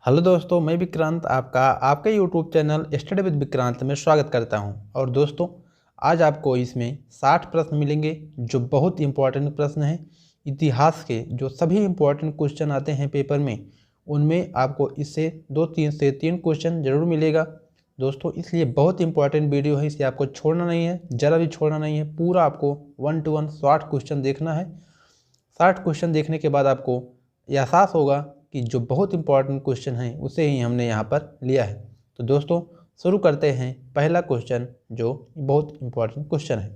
Hello दोस्तों, मैं विक्रांत आपका आपके YouTube channel study with Vikrant में स्वागत करता हूं। और दोस्तों, आज आपको इसमें 60 प्रश्न मिलेंगे जो बहुत इंपॉर्टेंट प्रश्न हैं। इतिहास के जो सभी इंपॉर्टेंट क्वेश्चन आते हैं पेपर में, उनमें आपको इससे 2-3 से 3 क्वेश्चन जरूर मिलेगा दोस्तों। इसलिए बहुत इंपॉर्टेंट वीडियो है, इसे आपको छोड़ना नहीं है, ज़रा भी छोड़ना नहीं है। पूरा आपको 1 to 1 60 क्वेश्चन देखना है। 60 क्वेश्चन देखने के बाद आपको एहसास होगा कि जो बहुत इंपॉर्टेंट क्वेश्चन है उसे ही हमने यहाँ पर लिया है। तो दोस्तों, शुरू करते हैं पहला क्वेश्चन जो बहुत इंपॉर्टेंट क्वेश्चन है।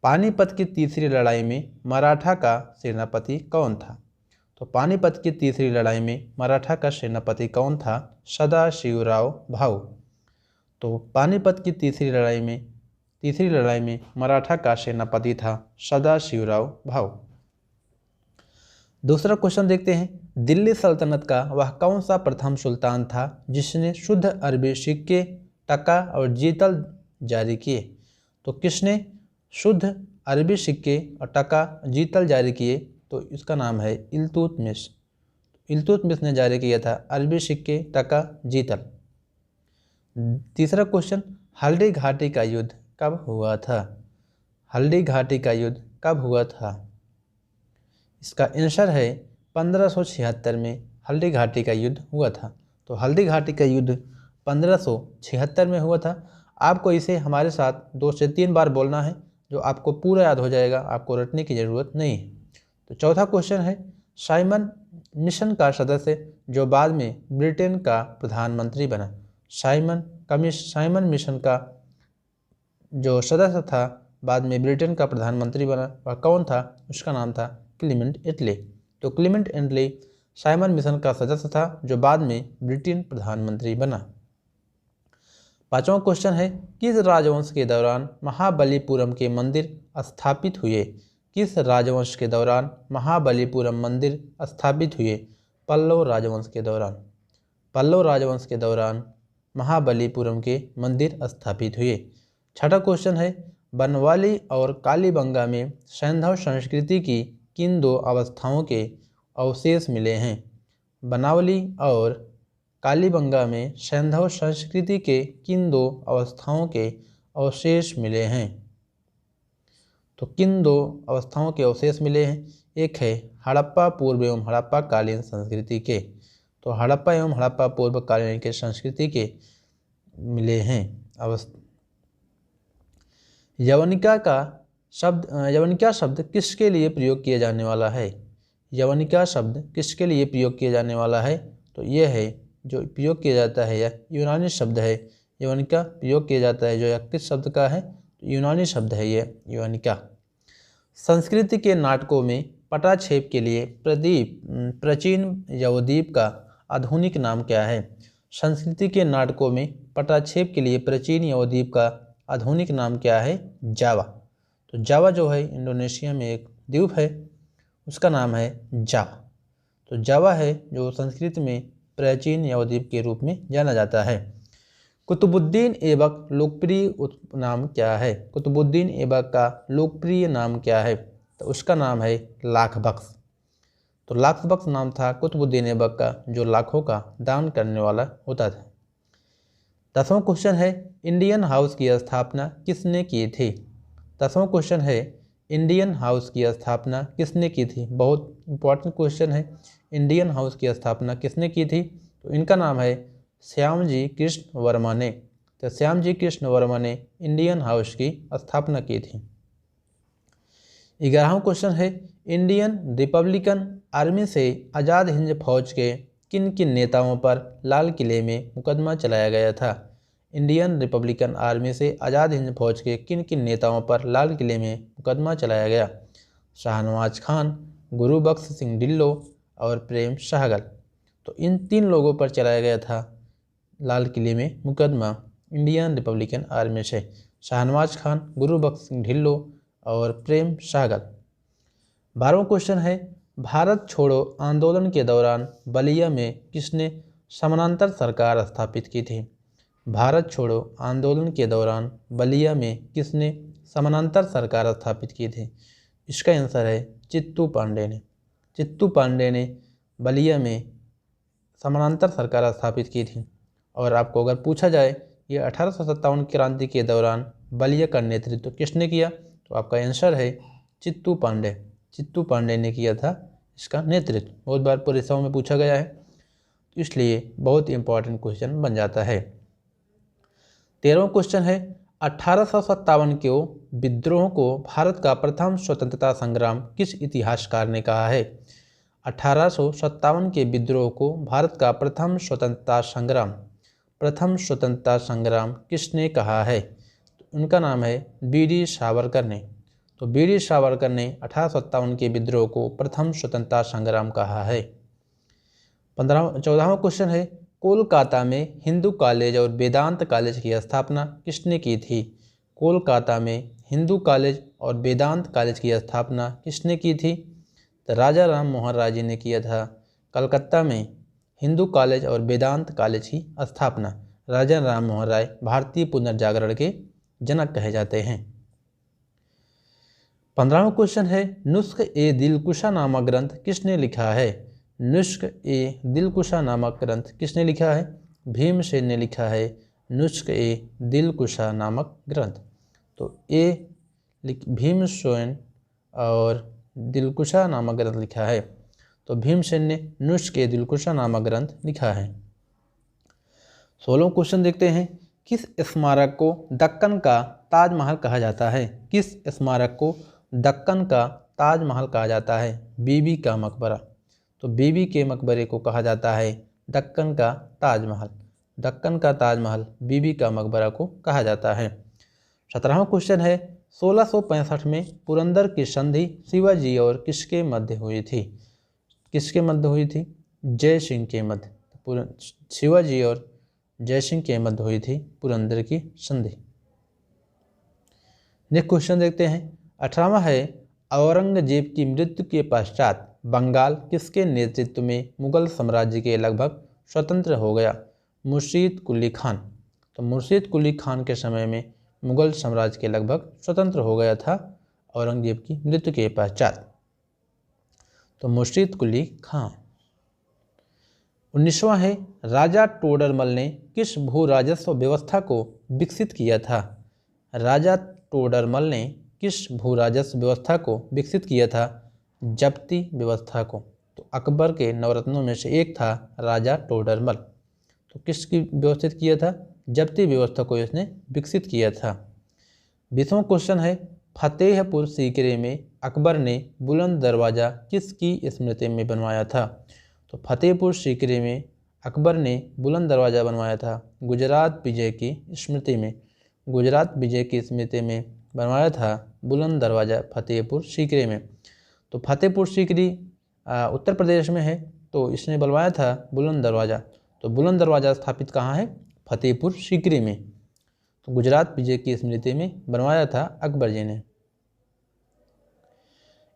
पानीपत की तीसरी लड़ाई में मराठा का सेनापति कौन था? तो पानीपत की तीसरी लड़ाई में मराठा का सेनापति कौन था? सदाशिवराव भाऊ। तो पानीपत की तीसरी लड़ाई में मराठा का सेनापति था सदाशिवराव भाऊ। दूसरा क्वेश्चन देखते हैं। दिल्ली सल्तनत का वह कौन सा प्रथम सुल्तान था जिसने शुद्ध अरबी सिक्के, टका और जीतल जारी किए? तो किसने शुद्ध अरबी सिक्के और टका जीतल जारी किए? तो इसका नाम है इल्तुतमिश। इल्तुतमिश ने जारी किया था अरबी सिक्के, टका, जीतल। तीसरा क्वेश्चन, हल्दी घाटी का युद्ध कब हुआ था? हल्दी घाटी का युद्ध कब हुआ था? इसका आंसर है 1576 में हल्दी घाटी का युद्ध हुआ था। तो हल्दी घाटी का युद्ध 1576 में हुआ था। आपको इसे हमारे साथ 2 से 3 बार बोलना है, जो आपको पूरा याद हो जाएगा, आपको रटने की ज़रूरत नहीं है। तो चौथा क्वेश्चन है, साइमन मिशन का सदस्य जो बाद में ब्रिटेन का प्रधानमंत्री बना। साइमन मिशन का जो सदस्य था, बाद में ब्रिटेन का प्रधानमंत्री बना, वह कौन था? उसका नाम था क्लीमेंट एटले। तो क्लीमेंट एटले साइमन मिशन का सदस्य था जो बाद में ब्रिटेन प्रधानमंत्री बना। पांचवा क्वेश्चन है, किस राजवंश के दौरान महाबलीपुरम के मंदिर स्थापित हुए? किस राजवंश के दौरान महाबलीपुरम मंदिर स्थापित हुए? पल्लव राजवंश के दौरान। पल्लव राजवंश के दौरान महाबलीपुरम के मंदिर स्थापित हुए। छठा क्वेश्चन है, बनवाली और कालीबंगा में सैंधव संस्कृति की किन 2 अवस्थाओं के अवशेष मिले हैं? बनावली और कालीबंगा में सैंधव संस्कृति के किन 2 अवस्थाओं के अवशेष मिले हैं? तो किन 2 अवस्थाओं के अवशेष मिले हैं? एक है हड़प्पा पूर्व एवं हड़प्पा कालीन संस्कृति के। तो हड़प्पा एवं हड़प्पा पूर्व कालीन के संस्कृति के मिले हैं अवस्था। यवनिका शब्द किसके लिए प्रयोग किया जाने वाला है? यवनिका शब्द किसके लिए प्रयोग किया जाने वाला है? तो यह है जो प्रयोग किया जाता है, यह यूनानी शब्द है। यवनिका प्रयोग किया जाता है जो यह किस शब्द का है? तो यूनानी शब्द है यह यवनिका। संस्कृति के नाटकों में पटाक्षेप के लिए प्राचीन यवद्वीप का आधुनिक नाम क्या है? संस्कृति के नाटकों में पटाक्षेप के लिए प्राचीन यवद्वीप का आधुनिक नाम क्या है? जावा। तो जावा जो है इंडोनेशिया में एक द्वीप है, उसका नाम है जावा। तो जावा है जो संस्कृत में प्राचीन यवद्वीप के रूप में जाना जाता है। कुतुबुद्दीन ऐबक लोकप्रिय नाम क्या है? कुतुबुद्दीन ऐबक का लोकप्रिय नाम क्या है? तो उसका नाम है लाख बख्श। तो लाख बख्श नाम था कुतुबुद्दीन ऐबक का, जो लाखों का दान करने वाला होता था। 10वां क्वेश्चन है, इंडियन हाउस की स्थापना किसने की थी? 10वां क्वेश्चन है, इंडियन हाउस की स्थापना किसने की थी? बहुत इंपॉर्टेंट क्वेश्चन है। इंडियन हाउस की स्थापना किसने की थी? तो इनका नाम है श्यामजी कृष्ण वर्मा ने। तो श्यामजी कृष्ण वर्मा ने इंडियन हाउस की स्थापना की थी। 11वां क्वेश्चन है, इंडियन रिपब्लिकन आर्मी से आज़ाद हिंद फौज के किन किन नेताओं पर लाल किले में मुकदमा चलाया गया था? इंडियन रिपब्लिकन आर्मी से आज़ाद हिंद फौज के किन किन नेताओं पर लाल किले में मुकदमा चलाया गया? शाहनवाज खान, गुरुबख्श सिंह ढिल्लो और प्रेम सहगल। तो इन 3 लोगों पर चलाया गया था लाल किले में मुकदमा इंडियन रिपब्लिकन आर्मी से। शाहनवाज खान, गुरुबख्श सिंह ढिल्लो और प्रेम सहगल। 12वां क्वेश्चन है, भारत छोड़ो आंदोलन के दौरान बलिया में किसने समानांतर सरकार स्थापित की थी? भारत छोड़ो आंदोलन के दौरान बलिया में किसने समानांतर सरकार स्थापित की थी? इसका आंसर है चित्तू पांडे ने। चित्तू पांडे ने बलिया में समानांतर सरकार स्थापित की थी। और आपको अगर पूछा जाए ये 1857 क्रांति के दौरान बलिया का नेतृत्व किसने किया, तो आपका आंसर है चित्तू पांडे। चित्तू पांडे ने किया था इसका नेतृत्व। बहुत बार परीक्षाओं में पूछा गया है, तो इसलिए बहुत इंपॉर्टेंट क्वेश्चन बन जाता है। 13वां क्वेश्चन है 1857 के विद्रोह को भारत का प्रथम स्वतंत्रता संग्राम किस इतिहासकार ने कहा है। 1857 के विद्रोह को भारत का प्रथम स्वतंत्रता संग्राम किसने कहा है, तो उनका नाम है वीडी सावरकर ने। तो वीडी सावरकर ने 1857 के विद्रोह को प्रथम स्वतंत्रता संग्राम कहा है। 14वां क्वेश्चन है कोलकाता में हिंदू कॉलेज और वेदांत कॉलेज की स्थापना किसने की थी। कोलकाता में हिंदू कॉलेज और वेदांत कॉलेज की स्थापना किसने की थी, तो राजा राम मोहन राय जी ने किया था। कलकत्ता में हिंदू कॉलेज और वेदांत कॉलेज की स्थापना राजा राम मोहन राय भारतीय पुनर्जागरण के जनक कहे जाते हैं। 15वां क्वेश्चन है नुस्ख ए दिलकुशा नामक ग्रंथ किसने लिखा है। नुस्ख ए दिलकुशा नामक ग्रंथ किसने लिखा है, भीमसेन ने लिखा है नुस्ख ए दिलकुशा नामक ग्रंथ। तो ए भीमसेन और दिलकुशा नामक ग्रंथ लिखा है, तो भीमसेन ने नुस्ख ए दिलकुशा नामक ग्रंथ लिखा है। 16वां क्वेश्चन देखते हैं किस स्मारक को दक्कन का ताजमहल कहा जाता है। किस स्मारक को दक्कन का ताजमहल कहा जाता है। बीबी का मकबरा। तो बीबी के मकबरे को कहा जाता है दक्कन का ताजमहल। दक्कन का ताजमहल बीबी का मकबरा को कहा जाता है। 17वां क्वेश्चन है 1665 में पुरंदर की संधि शिवाजी और किसके मध्य हुई थी। किसके मध्य हुई थी, जय सिंह के मध्य। शिवाजी और जय सिंह के मध्य हुई थी पुरंदर की संधि। नेक्स्ट क्वेश्चन देखते हैं 18वां है औरंगजेब की मृत्यु के पश्चात बंगाल किसके नेतृत्व में मुगल साम्राज्य के लगभग स्वतंत्र हो गया। मुर्शीद कुली खान। तो मुर्शीद कुली खान के समय में मुगल साम्राज्य के लगभग स्वतंत्र हो गया था औरंगजेब की मृत्यु के पश्चात। तो मुर्शीद कुली खान। 19वां है राजा टोडरमल ने किस भू राजस्व व्यवस्था को विकसित किया था। राजा टोडरमल ने किस भू राजस्व व्यवस्था को विकसित किया था, जब्ती व्यवस्था को। तो अकबर के नवरत्नों में से एक था राजा टोडरमल। तो किसकी व्यवस्थित किया था, जब्ती व्यवस्था को इसने विकसित किया था। 20वां क्वेश्चन है फतेहपुर सीकरी में अकबर ने बुलंद दरवाज़ा किसकी स्मृति में बनवाया था। तो फतेहपुर सीकरी में अकबर ने बुलंद दरवाज़ा बनवाया था गुजरात विजय की स्मृति में। गुजरात विजय की स्मृति में बनवाया था बुलंद दरवाज़ा फतेहपुर सीकरी में। तो फतेहपुर सीकरी उत्तर प्रदेश में है, तो इसने बनवाया था बुलंद दरवाज़ा। तो बुलंद दरवाज़ा स्थापित कहाँ है, फतेहपुर सीकरी में। तो गुजरात विजय की स्मृति में बनवाया था अकबर जी ने।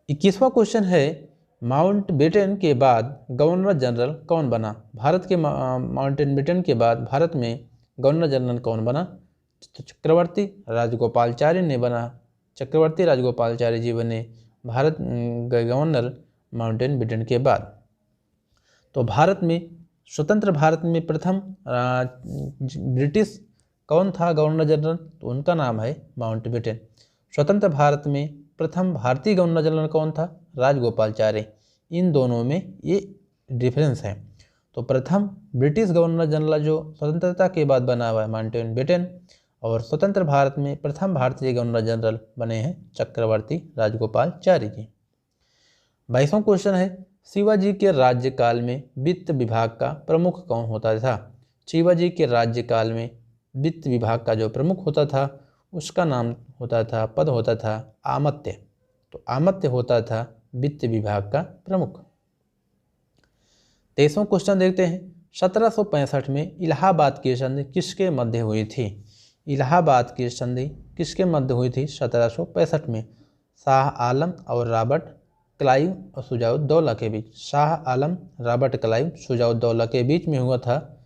21वां क्वेश्चन है माउंटबेटन के बाद गवर्नर जनरल कौन बना। भारत के माउंटबेटन के बाद भारत में गवर्नर जनरल कौन बना, तो चक्रवर्ती राजगोपालाचारी ने बना। चक्रवर्ती राजगोपालाचारी जी बने भारत गवर्नर माउंटबेटन के बाद। तो भारत में स्वतंत्र भारत में प्रथम ब्रिटिश कौन था गवर्नर जनरल, तो उनका नाम है माउंटबेटन। स्वतंत्र भारत में प्रथम भारतीय गवर्नर जनरल कौन था, राजगोपालाचारी। इन दोनों में ये डिफरेंस है। तो प्रथम ब्रिटिश गवर्नर जनरल जो स्वतंत्रता के बाद बना हुआ है माउंटबेटन, और स्वतंत्र भारत में प्रथम भारतीय गवर्नर जनरल बने हैं चक्रवर्ती राजगोपालाचारी जी। 22वां क्वेश्चन है शिवाजी के राज्यकाल में वित्त विभाग का प्रमुख कौन होता था। शिवाजी के राज्यकाल में वित्त विभाग का जो प्रमुख होता था उसका नाम होता था, पद होता था आमत्य। तो आमत्य होता था वित्त विभाग का प्रमुख। 23वां क्वेश्चन देखते हैं 1765 में इलाहाबाद की संधि किसके मध्य हुई थी। इलाहाबाद की संधि किसके मध्य हुई थी 1765 में, शाह आलम और रॉबर्ट क्लाइव और शुजाउद्दौला के बीच। शाह आलम, रॉबर्ट क्लाइव, शुजाउद्दौला के बीच में हुआ था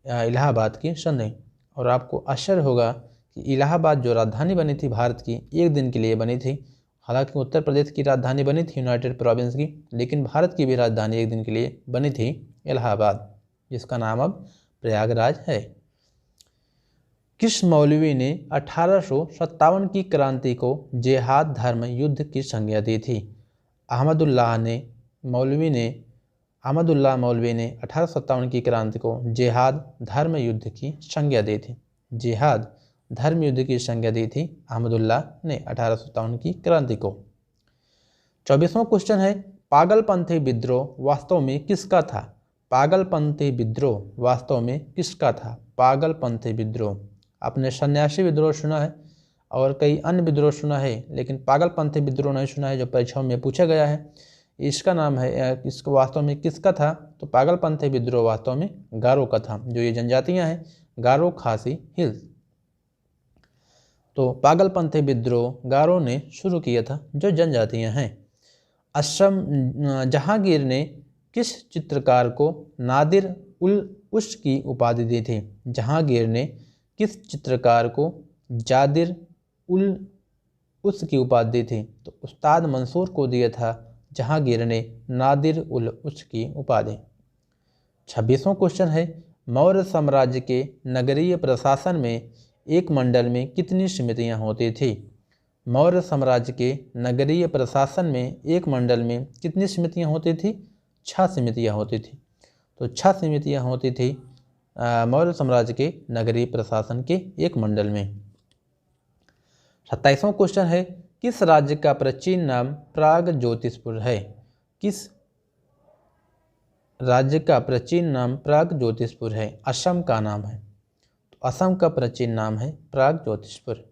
इलाहाबाद की संधि। और आपको आश्चर्य होगा कि इलाहाबाद जो राजधानी बनी थी भारत की, एक दिन के लिए बनी थी। हालांकि उत्तर प्रदेश की राजधानी बनी थी यूनाइटेड प्रोविंस की, लेकिन भारत की भी राजधानी एक दिन के लिए बनी थी इलाहाबाद। जिसका नाम अब प्रयागराज है। किस मौलवी ने 1857 की क्रांति को जिहाद धर्म युद्ध की संज्ञा दी थी? अहमदुल्लाह मौलवी ने 1857 की क्रांति को जिहाद धर्म युद्ध की संज्ञा दी थी। जिहाद धर्म युद्ध की संज्ञा दी थी अहमदुल्लाह ने 1857 की क्रांति को। 24वां क्वेश्चन है, पागलपंथी विद्रोह वास्तव में किसका था? पागलपंथी विद्रोह वास्तव में किसका था? पागलपंथी विद्रोह। आपने सन्यासी विद्रोह सुना है और कई अन्य विद्रोह सुना है, लेकिन पागलपंथी विद्रोह नहीं सुना है, जो परीक्षाओं में पूछा गया है। इसका नाम है, इसको वास्तव में किसका था? तो पागलपंथी विद्रोह वास्तव में गारो का था। जो ये जनजातियां हैं, गारो, खासी, हिल्स, तो पागलपंथी विद्रोह गारो ने शुरू किया था, जो जनजातियां हैं। जहांगीर ने किस चित्रकार को नादिर उल उस की उपाधि दी थी? जहांगीर ने किस चित्रकार को जादिर उल उस की उपाधि दी थी? तो उस्ताद मंसूर को दिया था जहांगीर ने नादिर उल उस की उपाधि। 26वां क्वेश्चन है, मौर्य साम्राज्य के नगरीय प्रशासन में एक मंडल में कितनी समितियां होती थी? मौर्य साम्राज्य के नगरीय प्रशासन में एक मंडल में कितनी समितियां होती थी? 6 समितियां होती थी। तो 6 समितियां होती थी मौर्य साम्राज्य के नगरीय प्रशासन के एक मंडल में। 27वां क्वेश्चन है, किस राज्य का प्राचीन नाम प्रागज्योतिषपुर है? किस राज्य का प्राचीन नाम प्रागज्योतिषपुर है? असम का नाम है। तो असम का प्राचीन नाम है प्रागज्योतिषपुर।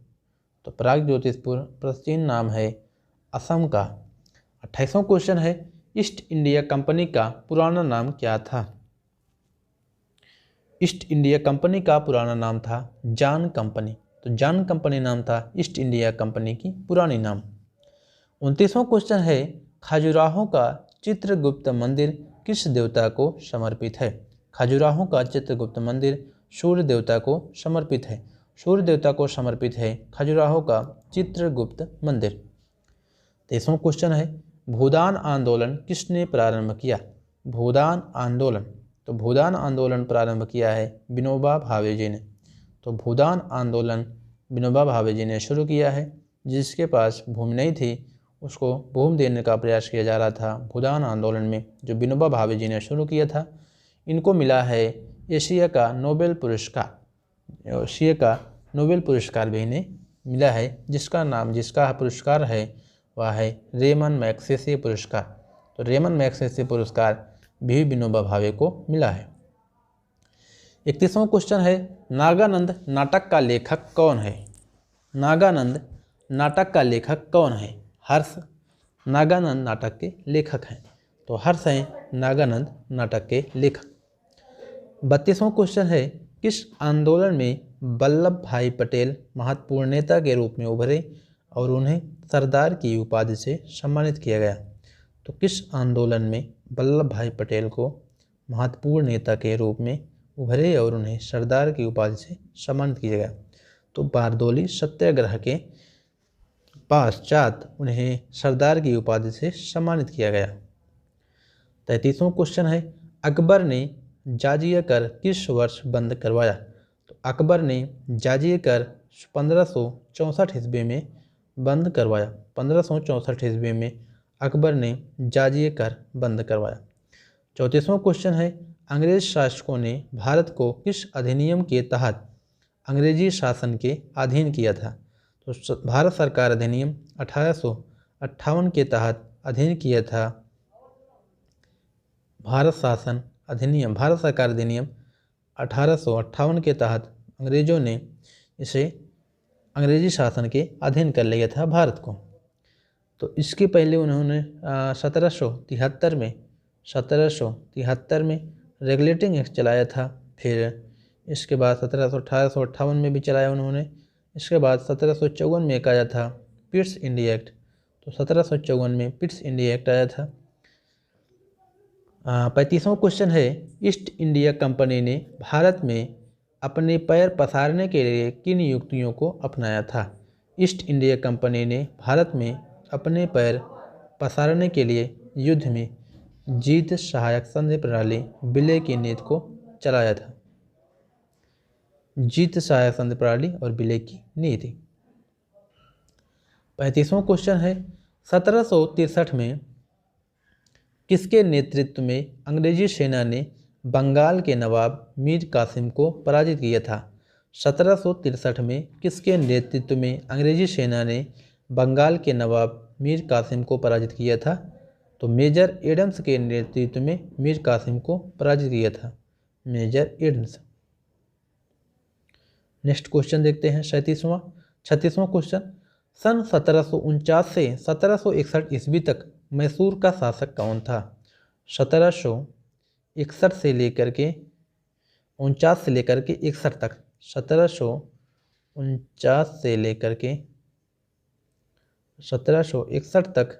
तो प्रागज्योतिषपुर प्राचीन नाम है असम का। 28वां क्वेश्चन है, ईस्ट इंडिया कंपनी का पुराना नाम क्या था? ईस्ट इंडिया कंपनी का पुराना नाम था जान कंपनी। तो जान कंपनी नाम था ईस्ट इंडिया कंपनी की पुरानी नाम। 29वां क्वेश्चन है, खजुराहो का चित्रगुप्त मंदिर किस देवता को समर्पित है? खजुराहो का चित्रगुप्त मंदिर सूर्य देवता को समर्पित है। सूर्य देवता को समर्पित है खजुराहो का चित्रगुप्त मंदिर। 23वां क्वेश्चन है, भूदान आंदोलन किसने प्रारंभ किया? भूदान आंदोलन, तो भूदान आंदोलन प्रारंभ किया है विनोबा भावे जी ने। तो भूदान आंदोलन विनोबा भावे जी ने शुरू किया है। जिसके पास भूमि नहीं थी उसको भूमि देने का प्रयास किया जा रहा था भूदान आंदोलन में, जो विनोबा भावे जी ने शुरू किया था। इनको मिला है एशिया का नोबेल पुरस्कार। एशिया का नोबेल पुरस्कार भी इन्हें मिला है, जिसका पुरस्कार है वह है रेमन मैग्सेसे पुरस्कार। तो रेमन मैग्सेसे पुरस्कार भी विनोबा भावे को मिला है। 31वां क्वेश्चन है, नागानंद नाटक का लेखक कौन है? नागानंद नाटक का लेखक कौन है? हर्ष नागानंद नाटक के लेखक हैं। तो हर्ष हैं नागानंद नाटक के लेखक। 32वां क्वेश्चन है, किस आंदोलन में वल्लभ भाई पटेल महत्वपूर्ण नेता के रूप में उभरे और उन्हें सरदार की उपाधि से सम्मानित किया गया? तो किस आंदोलन में वल्लभ भाई पटेल को महत्वपूर्ण नेता के रूप में उभरे और उन्हें सरदार की उपाधि से सम्मानित किया गया? तो बारदोली सत्याग्रह के पश्चात उन्हें सरदार की उपाधि से सम्मानित किया गया। 33वां क्वेश्चन है, अकबर ने जाजिया कर किस वर्ष बंद करवाया? तो अकबर ने जाजिया कर 1564 ईस्वी में बंद करवाया। 1564 ईस्वी में अकबर ने जाजिया कर बंद करवाया। 34वां क्वेश्चन है, अंग्रेज शासकों ने भारत को किस अधिनियम के तहत अंग्रेजी शासन के अधीन किया था? तो भारत सरकार अधिनियम 1858 के तहत अधीन किया था। भारत सरकार अधिनियम 1858 के तहत अंग्रेजों ने इसे अंग्रेजी शासन के अधीन कर लिया था भारत को। तो इसके पहले उन्होंने 1773 में रेगुलेटिंग एक्ट चलाया था। फिर इसके बाद 1858 में भी चलाया उन्होंने। इसके बाद 1754 में एक आया था पिट्स इंडिया एक्ट। तो 1754 में पिट्स इंडिया एक्ट आया था। 35वां क्वेश्चन है, ईस्ट इंडिया कंपनी ने भारत में अपने पैर पसारने के लिए किन युक्तियों को अपनाया था? ईस्ट इंडिया कंपनी ने भारत में अपने पैर पसारने के लिए युद्ध में जीत सहायक संधि प्रणाली विलय की नीति को चलाया था? जीत सहायक संघ प्रणाली और विलय की नीति। 35वां क्वेश्चन है 1763 में किसके नेतृत्व में अंग्रेजी सेना ने बंगाल के नवाब मीर कासिम को पराजित किया था? 1763 में किसके नेतृत्व में अंग्रेजी सेना ने बंगाल के नवाब मीर कासिम को पराजित किया था? तो मेजर एडम्स के नेतृत्व में मीर कासिम को पराजित किया था, मेजर एडम्स। नेक्स्ट क्वेश्चन देखते हैं 36वां क्वेश्चन। सन 1749 से 1761 ईस्वी तक मैसूर का शासक कौन था? 1761 से लेकर के 49 से लेकर के 61 तक, 1749 से लेकर के 1761 तक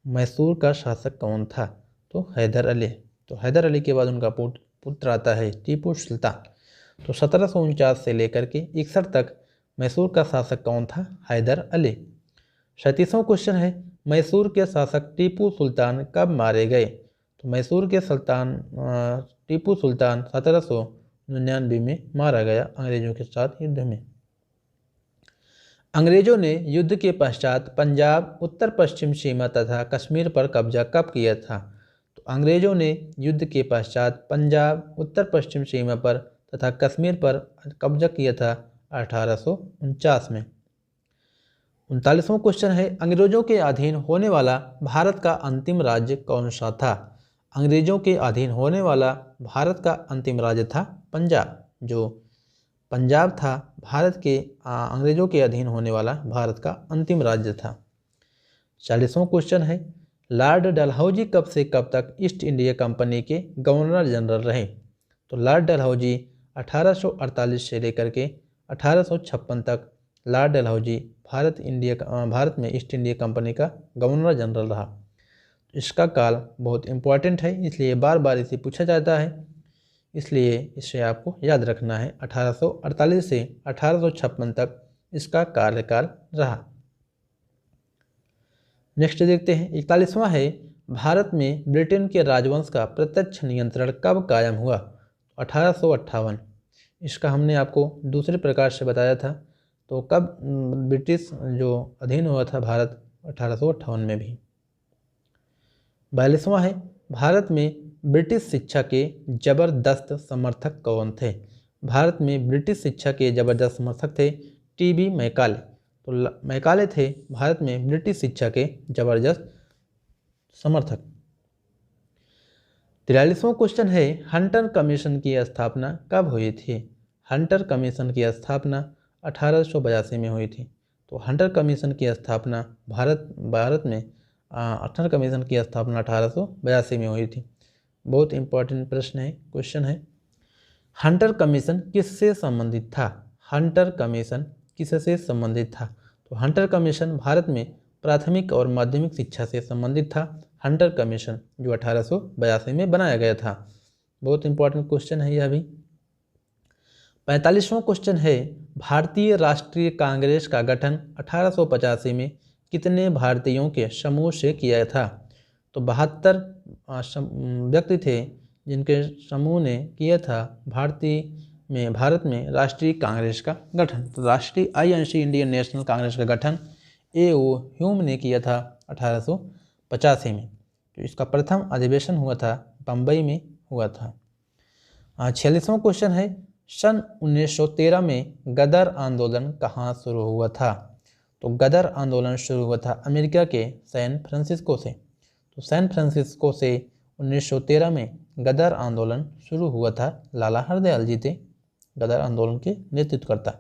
मैसूर का शासक कौन था? तो हैदर अली। तो हैदर अली के बाद उनका पुत्र आता है टीपू सुल्तान। तो 1749 से लेकर के 61 तक मैसूर का शासक कौन था? हैदर अली। 37वां क्वेश्चन है मैसूर के शासक टीपू सुल्तान कब मारे गए? तो मैसूर के सुल्तान टीपू सुल्तान 1799 में मारा गया अंग्रेजों के साथ युद्ध में। अंग्रेजों ने युद्ध के पश्चात पंजाब, उत्तर पश्चिम सीमा तथा कश्मीर पर कब्जा कब किया था? तो अंग्रेजों ने युद्ध के पश्चात पंजाब, उत्तर पश्चिम सीमा पर तथा कश्मीर पर कब्जा किया था 1849 में। 39वां क्वेश्चन है अंग्रेजों के अधीन होने वाला भारत का अंतिम राज्य कौन सा था? अंग्रेजों के अधीन होने वाला भारत का अंतिम राज्य था पंजाब। जो पंजाब था भारत के अंग्रेजों के अधीन होने वाला भारत का अंतिम राज्य था। 40वां क्वेश्चन है लॉर्ड डलहौजी कब से कब तक ईस्ट इंडिया कंपनी के गवर्नर जनरल रहे? तो लॉर्ड डलहौजी 1848 से लेकर के 1856 तक लॉर्ड डलहौजी भारत में ईस्ट इंडिया कंपनी का गवर्नर जनरल रहा। इसका काल बहुत इम्पोर्टेंट है, इसलिए बार बार इसे पूछा जाता है, इसलिए इसे आपको याद रखना है। 1848 से 1856 तक इसका कार्यकाल रहा। नेक्स्ट देखते हैं 41वां है भारत में ब्रिटेन के राजवंश का प्रत्यक्ष नियंत्रण कब कायम हुआ? 1858। इसका हमने आपको दूसरे प्रकार से बताया था। तो कब ब्रिटिश जो अधीन हुआ था भारत 1858 में भी। 42वां है भारत में ब्रिटिश शिक्षा के जबरदस्त समर्थक कौन थे? भारत में ब्रिटिश शिक्षा के जबरदस्त समर्थक थे टीबी मैकाले। तो मैकाले थे भारत में ब्रिटिश शिक्षा के जबरदस्त समर्थक। 43वां क्वेश्चन है हंटर कमीशन की स्थापना कब हुई थी? हंटर कमीशन की स्थापना 1882 में हुई थी। तो हंटर कमीशन की स्थापना भारत में हंटर कमीशन की स्थापना 1882 में हुई थी। बहुत इंपॉर्टेंट प्रश्न है, क्वेश्चन है। हंटर कमीशन किससे संबंधित था? हंटर कमीशन किससे संबंधित था? तो हंटर कमीशन भारत में प्राथमिक और माध्यमिक शिक्षा से संबंधित था। हंटर कमीशन जो 1882 में बनाया गया था। बहुत इंपॉर्टेंट क्वेश्चन है यह भी। 45वां क्वेश्चन है भारतीय राष्ट्रीय कांग्रेस का गठन 1885 में कितने भारतीयों के समूह से किया था? तो 72 व्यक्ति थे जिनके समूह ने किया था भारत में राष्ट्रीय कांग्रेस का गठन। तो राष्ट्रीय आईएनसी इंडियन नेशनल कांग्रेस का गठन A.O. ह्यूम ने किया था 1885 में। तो इसका प्रथम अधिवेशन हुआ था बम्बई में हुआ था। 46वां क्वेश्चन है सन 1913 में गदर आंदोलन कहाँ शुरू हुआ था? तो गदर आंदोलन शुरू हुआ था अमेरिका के सैन फ्रांसिस्को से। तो सैन फ्रांसिस्को से 1913 में गदर आंदोलन शुरू हुआ था। लाला हरदयाल जी थे गदर आंदोलन के नेतृत्वकर्ता।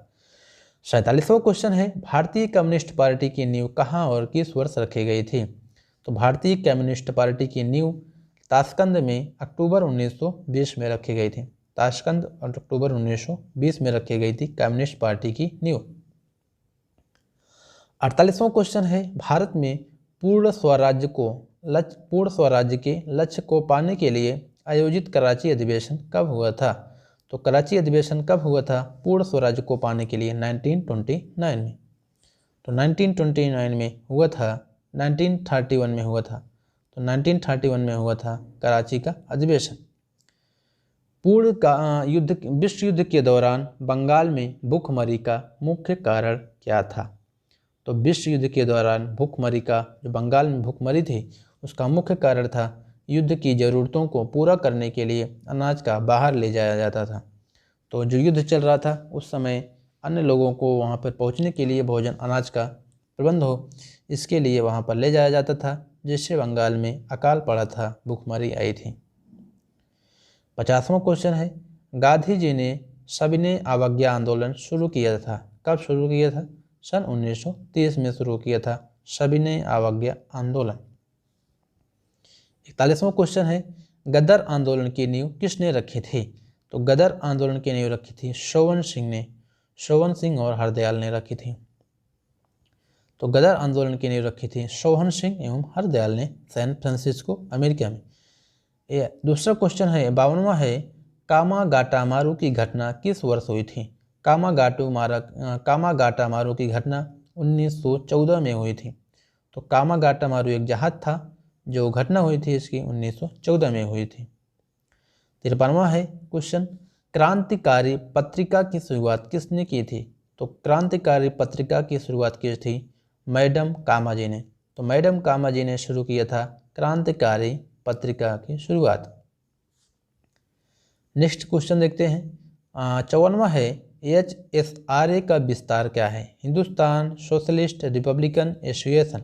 47वां क्वेश्चन है भारतीय कम्युनिस्ट पार्टी की नींव कहाँ और किस वर्ष रखी गई थी? तो भारतीय कम्युनिस्ट पार्टी की नींव ताशकंद में अक्टूबर 1920 में रखी गई थी। ताशकंद अक्टूबर 1920 में रखी गई थी कम्युनिस्ट पार्टी की नींव। 48वां क्वेश्चन है भारत में पूर्ण स्वराज्य के लक्ष्य को पाने के लिए आयोजित कराची अधिवेशन कब हुआ था? तो कराची अधिवेशन कब हुआ था पूर्ण स्वराज्य को पाने के लिए? 1929 में। तो 1929 में हुआ था, 1931 में हुआ था। तो 1931 में हुआ था कराची का अधिवेशन। पूर्ण का विश्व युद्ध के दौरान बंगाल में भूखमरी का मुख्य कारण क्या था? तो विश्व युद्ध के दौरान भूखमरी का, जो बंगाल में भूखमरी थी, उसका मुख्य कारण था युद्ध की ज़रूरतों को पूरा करने के लिए अनाज का बाहर ले जाया जाता था। तो जो युद्ध चल रहा था उस समय अन्य लोगों को वहाँ पर पहुँचने के लिए भोजन अनाज का प्रबंध हो, इसके लिए वहाँ पर ले जाया जाता था, जिससे बंगाल में अकाल पड़ा था, भूखमरी आई थी। 50वां क्वेश्चन है, गांधी जी ने सविनय अवज्ञा आंदोलन शुरू किया था। कब शुरू किया था? सन 1930 में शुरू किया था सविनय अवज्ञा आंदोलन। 41वां क्वेश्चन है, गदर आंदोलन की नींव किसने रखी थी? तो गदर आंदोलन की नींव रखी थी शोवन सिंह ने। शोवन सिंह और हरदयाल ने रखी थी। तो गदर आंदोलन की नींव रखी थी शोवन सिंह एवं हरदयाल ने, सैन फ्रांसिस्को अमेरिका में। दूसरा क्वेश्चन है 52वां है, कामागाटामारू की घटना किस वर्ष हुई थी? कामागाटामारू की घटना 1914 में हुई थी। तो कामागाटामारू एक जहाज था, जो घटना हुई थी इसकी 1914 में हुई थी। 53वां है क्वेश्चन, क्रांतिकारी पत्रिका की शुरुआत किसने की थी? तो क्रांतिकारी पत्रिका की शुरुआत की थी मैडम कामाजी ने। तो मैडम कामाजी ने शुरू किया था क्रांतिकारी पत्रिका की शुरुआत। नेक्स्ट क्वेश्चन देखते हैं। 54वां है, HSRA का विस्तार क्या है? Hindustan socialist Republican association.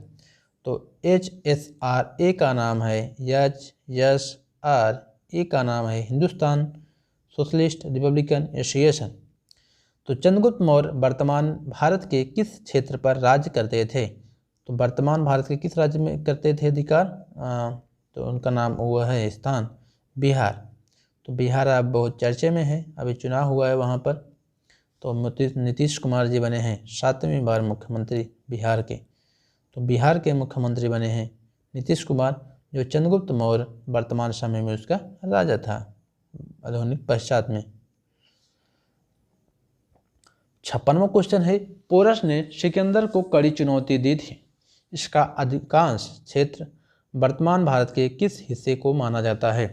तो HSRA का नाम है HSRA का नाम है हिंदुस्तान सोशलिस्ट रिपब्लिकन एसोसिएशन। तो चंद्रगुप्त मौर्य वर्तमान भारत के किस क्षेत्र पर राज्य करते थे? तो वर्तमान भारत के किस राज्य में करते थे अधिकार? तो उनका नाम हुआ है स्थान बिहार। तो बिहार अब बहुत चर्चे में है, अभी चुनाव हुआ है वहाँ पर। तो नीतीश कुमार जी बने हैं 7वीं बार मुख्यमंत्री बिहार के। तो बिहार के मुख्यमंत्री बने हैं नीतीश कुमार, जो चंद्रगुप्त मौर्य वर्तमान समय में उसका राजा था आधुनिक पश्चात में। 56वां क्वेश्चन है, पोरस ने सिकंदर को कड़ी चुनौती दी थी। इसका अधिकांश क्षेत्र वर्तमान भारत के किस हिस्से को माना जाता है?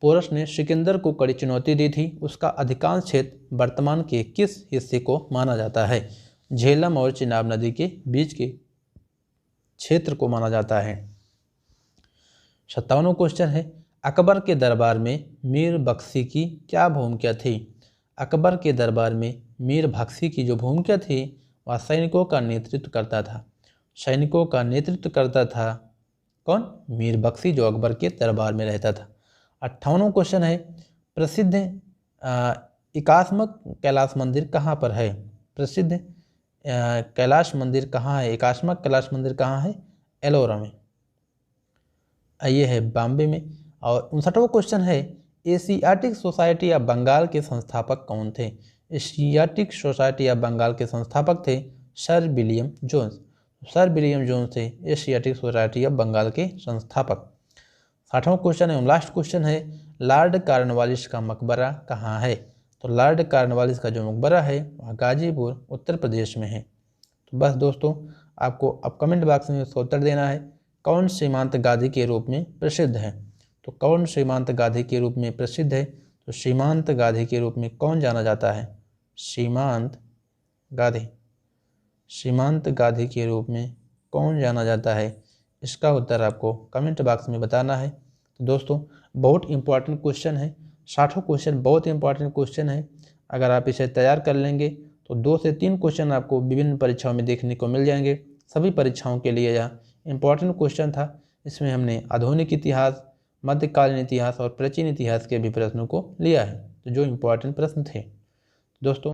पोरस ने सिकंदर को कड़ी चुनौती दी थी, उसका अधिकांश क्षेत्र वर्तमान के किस हिस्से को माना जाता है? झेलम और चिनाब नदी के बीच के क्षेत्र को माना जाता है। 57वां क्वेश्चन है, अकबर के दरबार में मीर बख्शी की क्या भूमिका थी? अकबर के दरबार में मीर बख्शी की जो भूमिका थी वह सैनिकों का नेतृत्व करता था। सैनिकों का नेतृत्व करता था कौन? मीर बख्शी, जो अकबर के दरबार में रहता था। 58वां क्वेश्चन है, प्रसिद्ध एकात्मक कैलाश मंदिर कहाँ पर है? प्रसिद्ध कैलाश मंदिर कहाँ है? एकात्मक कैलाश मंदिर कहाँ है? एलोरा में, ये है बॉम्बे में। और 59वां क्वेश्चन है, एशियाटिक सोसाइटी ऑफ बंगाल के संस्थापक कौन थे? एशियाटिक सोसाइटी ऑफ बंगाल के संस्थापक थे sir William Jones. Sir William Jones थे एशियाटिक सोसाइटी ऑफ बंगाल के संस्थापक। 60वां क्वेश्चन है, लास्ट क्वेश्चन है, लॉर्ड कॉर्नवालिस का मकबरा कहाँ है? तो लॉर्ड कॉर्नवालिस का जो मकबरा है वह गाजीपुर उत्तर प्रदेश में है। तो बस दोस्तों, आपको अब कमेंट बॉक्स में उसका उत्तर देना है, कौन सीमांत गादी के रूप में प्रसिद्ध है? तो कौन सीमांत गादी के रूप में प्रसिद्ध है? तो सीमांत गादी के रूप में कौन जाना जाता है? सीमांत गादी। सीमांत गादी के रूप में कौन जाना जाता है? इसका उत्तर आपको कमेंट बॉक्स में बताना है। तो दोस्तों, बहुत इंपॉर्टेंट क्वेश्चन है, 60 क्वेश्चन बहुत इंपॉर्टेंट क्वेश्चन है। अगर आप इसे तैयार कर लेंगे तो 2 से 3 क्वेश्चन आपको विभिन्न परीक्षाओं में देखने को मिल जाएंगे। सभी परीक्षाओं के लिए यह इंपॉर्टेंट क्वेश्चन था। इसमें हमने आधुनिक इतिहास, मध्यकालीन इतिहास और प्राचीन इतिहास के भी प्रश्नों को लिया है, तो जो इंपॉर्टेंट प्रश्न थे। दोस्तों